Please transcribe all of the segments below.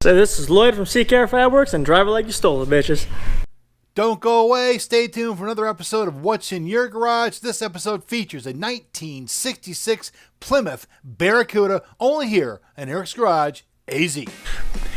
So this is Lloyd from C-Car Fireworks and drive it like you stole it, bitches. Don't go away. Stay tuned for another episode of What's in Your Garage. This episode features a 1966 Plymouth Barracuda, only here in Eric's Garage, AZ.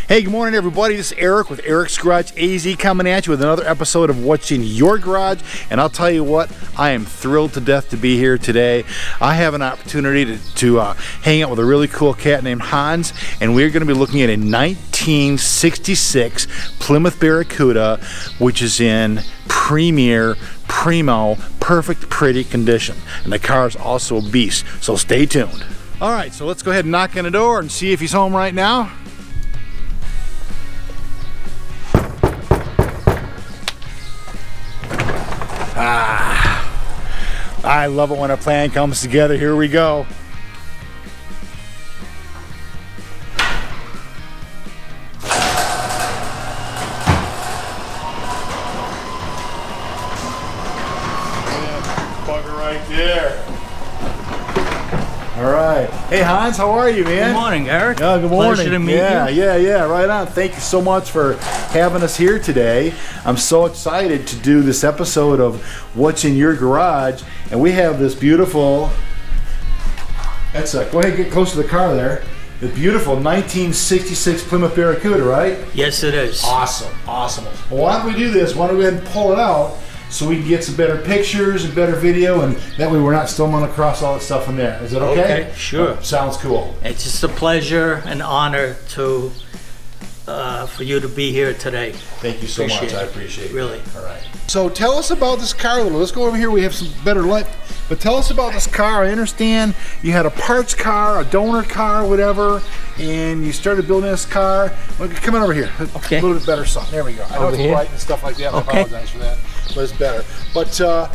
Hey, good morning, everybody. This is Eric with Eric's Garage AZ coming at you with another episode of What's in Your Garage. And I'll tell you what, I am thrilled to death to be here today. I have an opportunity to hang out with a really cool cat named Hans, and we're going to be looking at a 1966 Plymouth Barracuda, which is in primo, perfect, pretty condition. And the car is also a beast, so stay tuned. All right, so let's go ahead and knock on the door and see if he's home right now. I love it when a plan comes together. Here we go. Bugger right there. All right. Hey Hans, how are you, man? Good morning, Eric. Yeah, good morning. Pleasure to meet you. Yeah, right on. Thank you so much for having us here today. I'm so excited to do this episode of What's in Your Garage, and we have this beautiful, go ahead and get close to the car there. The beautiful 1966 Plymouth Barracuda, right? Yes, it is. Awesome. Well, why don't we do this? Why don't we go ahead and pull it out so we can get some better pictures and better video, and that way we're not stumbling across all that stuff in there. Is it okay? Okay, sure. Sounds cool. It's just a pleasure and honor to for you to be here today. Thank you so much. I appreciate it. Really. All right. So tell us about this car a little. Let's go over here. We have some better light. But tell us about this car. I understand you had a parts car, a donor car, whatever, and you started building this car. Well, come on over here. Okay. A little bit better sun. There we go. I know Over it's here? bright and stuff like that. I Okay. apologize for that. But it's better. But so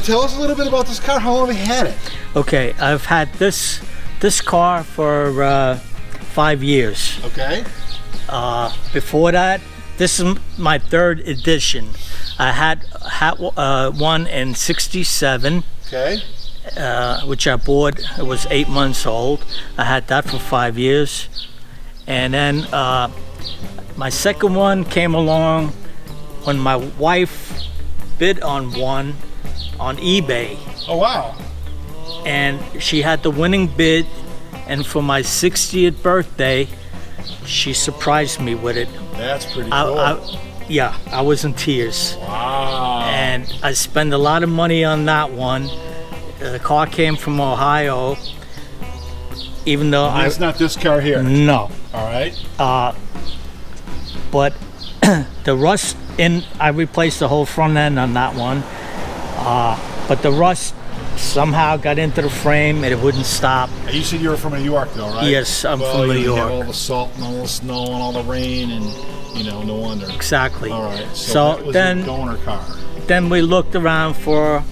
tell us a little bit about this car. How long have you had it? Okay, I've had this car for 5 years. Okay. Before that, this is my third edition. I had one in '67. Okay. Which I bought. It was 8 months old. I had that for 5 years, and then my second one came along when my wife bid on one on eBay, Oh wow. and she had the winning bid, and for my 60th birthday she surprised me with it. That's pretty cool. I was in tears. Wow. And I spent a lot of money on that one. The car came from Ohio, even though That's not this car here. no, All right. but the rust I replaced the whole front end on that one, but the rust somehow got into the frame and it wouldn't stop. You said you were from New York, though, right? Yes, I'm from New You have York. all the salt and all the snow and all the rain, and no wonder. Exactly. All right. So that was then, your donor car. then we looked around for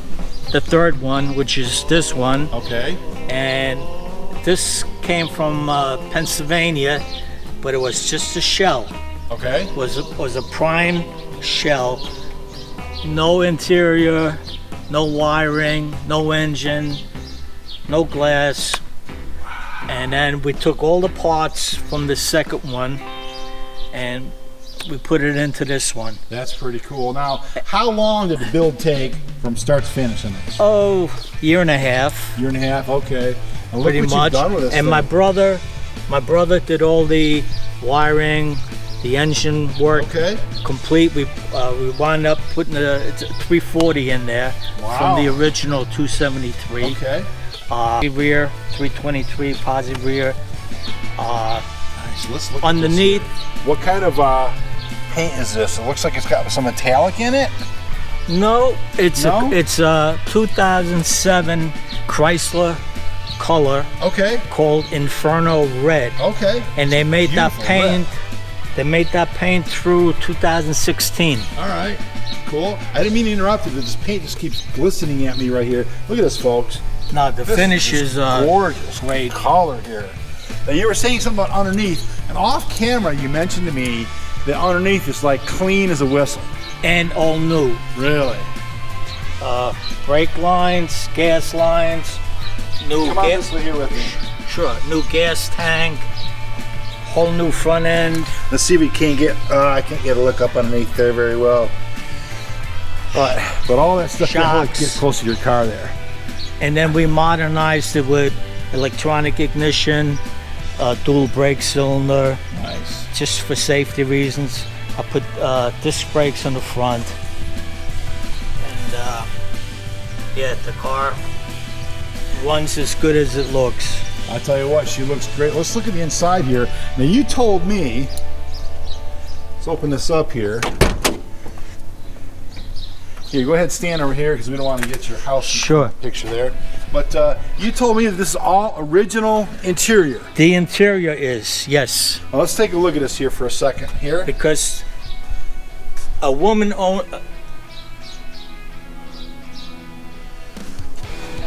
the third one, which is this one. Okay. And this came from Pennsylvania, but it was just a shell. Okay. Was a prime shell, no interior, no wiring, no engine, no glass. And then we took all the parts from the second one and we put it into this one. That's pretty cool. Now, how long did the build take from start to finish on this? Oh, year and a half. Year and a half. Okay. Now, look Pretty what much. You've done with this And thing. my brother did all the wiring, the engine work. Okay. Complete. We wound up putting a 340 in there from the original 273. Okay. Rear 323 positive rear. Nice. Let's look Underneath. At this here. What kind of paint is this? It looks like it's got some metallic in it. No, it's No? a 2007 Chrysler color Okay. called Inferno Red. Okay. And they made that Beautiful paint. They made that paint through 2016. All right. Cool. I didn't mean to interrupt you, but this paint just keeps glistening at me right here. Look at this, folks. Now the This finish is gorgeous. great. Color here. Now you were saying something about underneath, and off camera you mentioned to me that underneath is like clean as a whistle. And all new. Really? Brake lines, gas lines, new Come on gas. this way here with me. Sure, new gas tank, whole new front end. Let's see if we can't get, I can't get a look up underneath there very well. But all that stuff, Shocks. Get close to your car there. And then we modernized it with electronic ignition, dual brake cylinder, Nice. just for safety reasons. I put disc brakes on the front. And yeah, the car runs as good as it looks. I tell you what, she looks great. Let's look at the inside here. Now you told me, let's open this up here. Here, go ahead, stand over here because we don't want to get your house Sure. picture there. But you told me that this is all original interior. The interior is, yes, Well, let's take a look at this here for a second. Here. because a woman owned.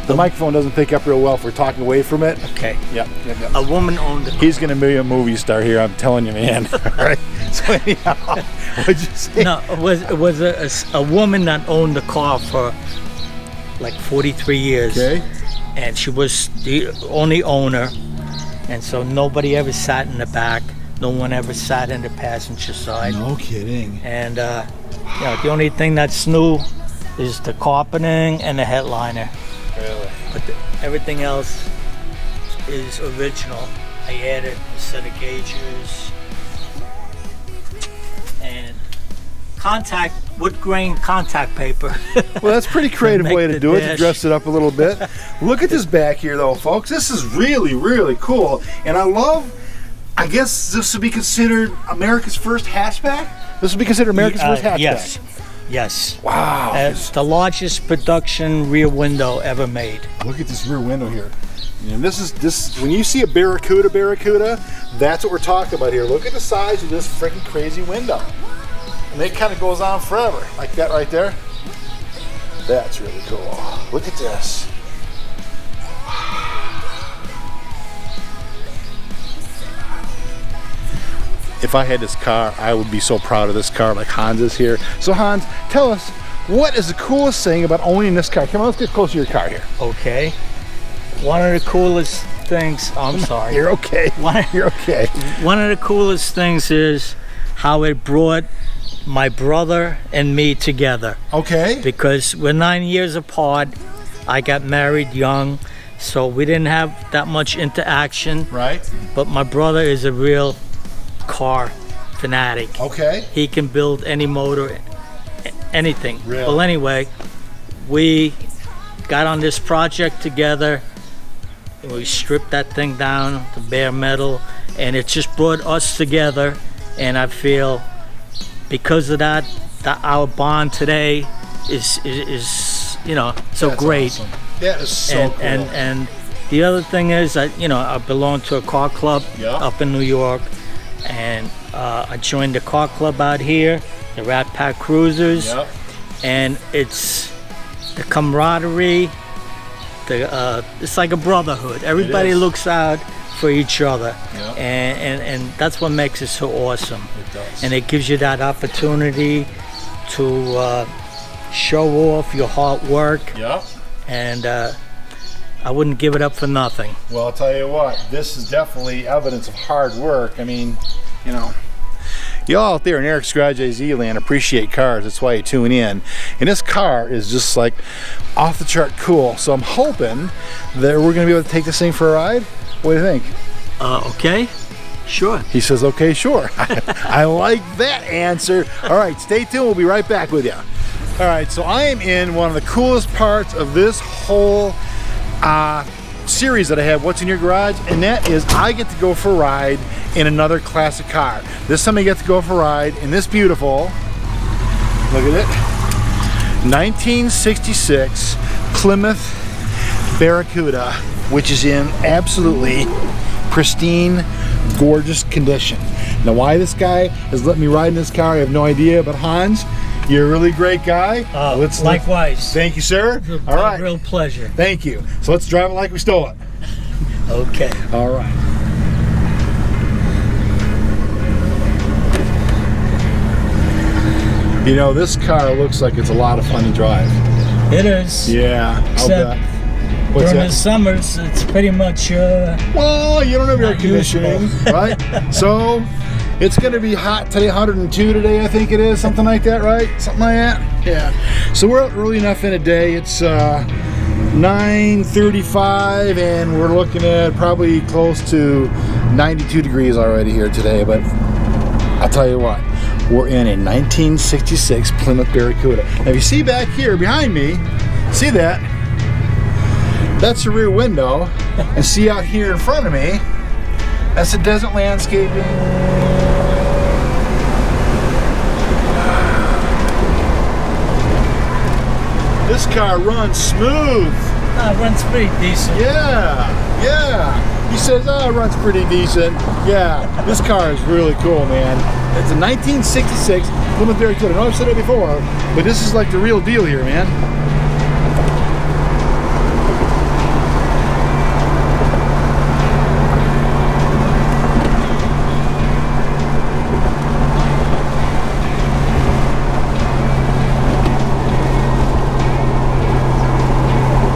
The microphone doesn't pick up real well if we're talking away from it. Okay. Yep. A woman owned the He's going to be a movie star here, I'm telling you, man. All right. So anyhow, what'd you say? No, it was a woman that owned the car for like 43 years. Okay. And she was the only owner. And so nobody ever sat in the back. No one ever sat in the passenger side. No kidding. And you know, the only thing that's new is the carpeting and the headliner. Really? But everything else is original. I added a set of gauges and wood grain contact paper. Well, that's a pretty creative Make way to the do it, to dash. dress it up a little bit. Look at this back here, though, folks. This is really, really cool. And I guess this would be considered America's first hatchback? This would be considered America's first hatchback? Yes. Yes. Wow. It's the largest production rear window ever made. Look at this rear window here. And this when you see a Barracuda, that's what we're talking about here. Look at the size of this freaking crazy window. And it kind of goes on forever, like that right there. That's really cool. Look at this. If I had this car, I would be so proud of this car like Hans is here. So Hans, tell us, what is the coolest thing about owning this car? Come on, let's get close to your car here. Okay. One of the coolest things, I'm sorry. You're okay. You're okay. One of the coolest things is how it brought my brother and me together. Okay. Because we're 9 years apart. I got married young, so we didn't have that much interaction. Right. But my brother is a real car fanatic. Okay. He can build any motor, anything. Really? Well, anyway, we got on this project together. And we stripped that thing down to bare metal, and it just brought us together. And I feel because of that our bond today is you know, so That's great. awesome. That is so cool. And the other thing is that, you know, I belong to a car club Yeah. up in New York, and I joined the car club out here, the Rat Pack Cruisers, Yep. and it's the camaraderie. It's like a brotherhood. Everybody is. looks out for each other, Yeah. and that's what makes it so awesome. It does. And it gives you that opportunity to show off your hard work, Yep. and I wouldn't give it up for nothing. Well, I'll tell you what, this is definitely evidence of hard work. I mean, you know, y'all out there in Eric's Garage AZ land appreciate cars. That's why you tune in. And this car is just like off the chart cool. So I'm hoping that we're going to be able to take this thing for a ride. What do you think? Okay, sure. He says, okay, sure. I like that answer. All right, stay tuned. We'll be right back with you. All right, so I am in one of the coolest parts of this whole series that I have, What's in Your Garage, and that is I get to go for a ride in another classic car. This time I get to go for a ride in this beautiful, look at it, 1966 Plymouth Barracuda, which is in absolutely pristine, gorgeous condition. Now why this guy has let me ride in this car, I have no idea, but Hans, you're a really great guy. Likewise. Thank you, sir. It's All right. a real pleasure. Thank you. So let's drive it like we stole it. Okay. All right. You know, this car looks like it's a lot of fun to drive. It is. Yeah. I'll Except bet. What's during the that? summers, it's pretty much Well, you don't have air not conditioning, usable. right? So, It's going to be hot today, 102 today, I think it is, something like that, right? Something like that? Yeah. So we're up early enough in the day. It's 9:35, and we're looking at probably close to 92 degrees already here today. But I'll tell you what, we're in a 1966 Plymouth Barracuda. Now, if you see back here behind me, see that? That's the rear window. And see out here in front of me, that's the desert landscaping. This car runs smooth. It runs pretty decent. Yeah. He says, it runs pretty decent. Yeah, this car is really cool, man. It's a 1966 Plymouth Barracuda. I know I've said it before, but this is like the real deal here, man.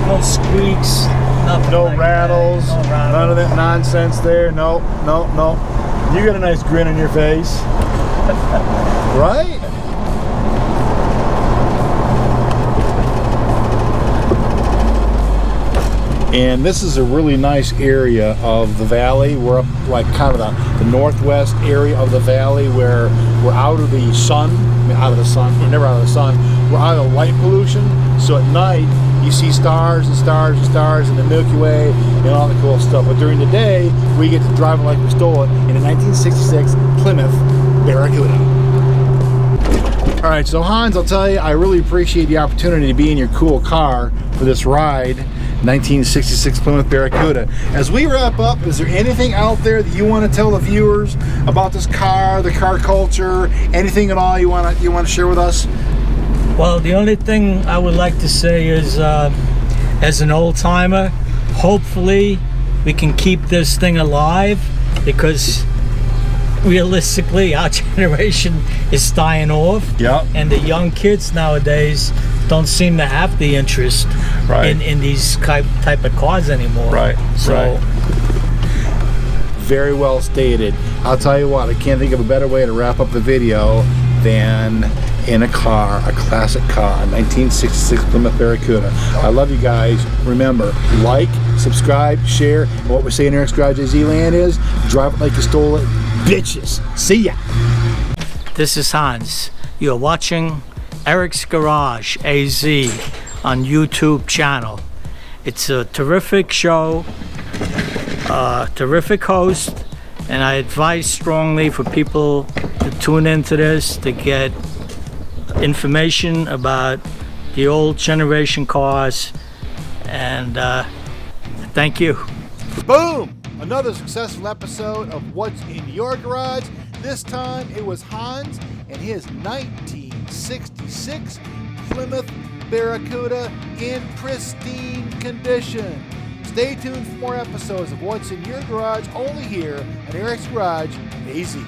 No squeaks, nothing. No like rattles, that. No rattles. none of that nonsense there. No. You got a nice grin on your face. Right? And this is a really nice area of the valley. We're up like kind of the northwest area of the valley where we're out of the sun. We're never out of the sun. We're out of light pollution. So at night, you see stars and stars and stars in the Milky Way and all the cool stuff. But during the day, we get to drive like we stole it in a 1966 Plymouth Barracuda. All right, so Hans, I'll tell you, I really appreciate the opportunity to be in your cool car for this ride, 1966 Plymouth Barracuda. As we wrap up, is there anything out there that you want to tell the viewers about this car, the car culture, anything at all you want to share with us? Well, the only thing I would like to say is, as an old timer, hopefully we can keep this thing alive, because realistically our generation is dying off. Yep. And the young kids nowadays don't seem to have the interest in these type of cars anymore. Right. So. Very well stated. I'll tell you what, I can't think of a better way to wrap up the video than in a car, a classic car, a 1966 Plymouth Barracuda. I love you guys. Remember, like, subscribe, share, and what we say in Eric's Garage AZ Land is, drive it like you stole it, bitches. See ya. This is Hans. You're watching Eric's Garage AZ on YouTube channel. It's a terrific show, terrific host, and I advise strongly for people to tune into this to get information about the old generation cars. And thank you. Boom! Another successful episode of What's in Your Garage. This time it was Hans and his 1966 Plymouth Barracuda in pristine condition. Stay tuned for more episodes of What's in Your Garage, only here at Eric's Garage AZ.